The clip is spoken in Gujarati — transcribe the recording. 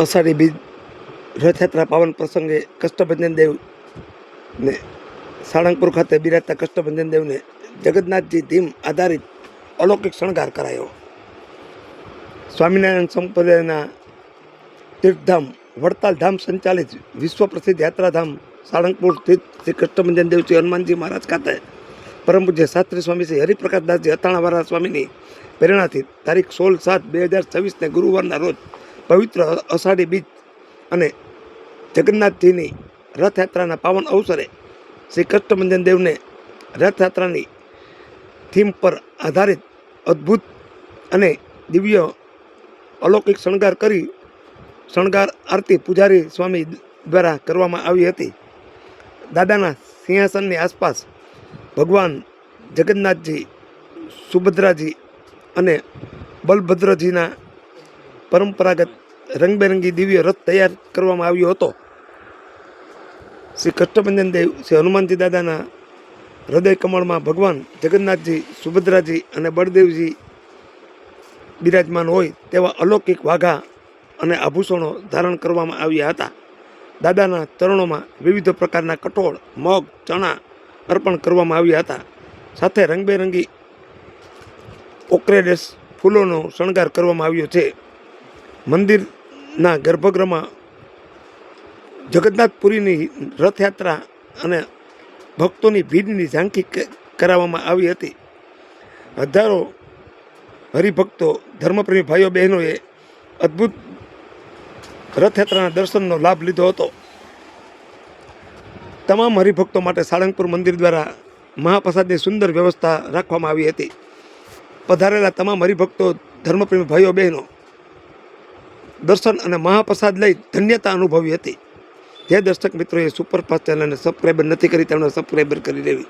અષાઢી બીજ રથયાત્રા પાવન પ્રસંગે કષ્ટભંજન દેવને સાળંગપુર ખાતે બિરાજતા કષ્ટભંજન દેવને જગન્નાથજી ધીમ આધારિત અલૌકિક શણગાર કરાયો. સ્વામિનારાયણ સંપ્રદાયના તીર્થધામ વડતાલ ધામ સંચાલિત વિશ્વ પ્રસિદ્ધ યાત્રાધામ સાળંગપુર સ્થિત શ્રી કષ્ટભંજન દેવજી હનુમાનજી મહારાજ ખાતે પરમ પૂજ્ય શાસ્ત્રી સ્વામી શ્રી હરિપ્રકાશદાસજી અથાણાવાળા સ્વામીની પ્રેરણાથી તારીખ 16/7/2026 ગુરુવારના રોજ પવિત્ર અષાઢી બીજ અને જગન્નાથજીની રથયાત્રાના પાવન અવસરે શ્રી કષ્ટભંજન દેવને રથયાત્રાની થીમ પર આધારિત અદ્ભુત અને દિવ્ય અલૌકિક શણગાર કરી શણગાર આરતી પૂજારી સ્વામી દ્વારા કરવામાં આવી હતી. દાદાના સિંહાસનની આસપાસ ભગવાન જગન્નાથજી, સુભદ્રાજી અને બલભદ્રજીના પરંપરાગત રંગબેરંગી દિવ્ય રથ તૈયાર કરવામાં આવ્યો હતો. શ્રી કષ્ટભંજન દેવ શ્રી હનુમાનજી દાદાના હૃદય કમળમાં ભગવાન જગન્નાથજી, સુભદ્રાજી અને બળદેવજી બિરાજમાન હોય તેવા અલૌકિક વાઘા અને આભૂષણો ધારણ કરવામાં આવ્યા હતા. દાદાના ચરણોમાં વિવિધ પ્રકારના કઠોળ, મગ, ચણા અર્પણ કરવામાં આવ્યા હતા. સાથે રંગબેરંગી ઓક્રેડેસ ફૂલોનો શણગાર કરવામાં આવ્યો છે. મંદિરના ગર્ભગૃહમાં જગન્નાથપુરીની રથયાત્રા અને ભક્તોની ભીડની ઝાંખી કરાવવામાં આવી હતી. હજારો હરિભક્તો, ધર્મપ્રેમી ભાઈઓ બહેનોએ અદ્ભુત રથયાત્રાના દર્શનનો લાભ લીધો હતો. તમામ હરિભક્તો માટે સાળંગપુર મંદિર દ્વારા મહાપ્રસાદની સુંદર વ્યવસ્થા રાખવામાં આવી હતી. પધારેલા તમામ હરિભક્તો, ધર્મપ્રેમી ભાઈઓ બહેનો દર્શન અને મહાપ્રસાદ લઈ ધન્યતા અનુભવી હતી. જે દર્શક મિત્રોએ સુપરફાસ્ટ ચેનલને સબસ્ક્રાઈબર નથી કરી તેમણે સબસ્ક્રાઈબર કરી લેવી.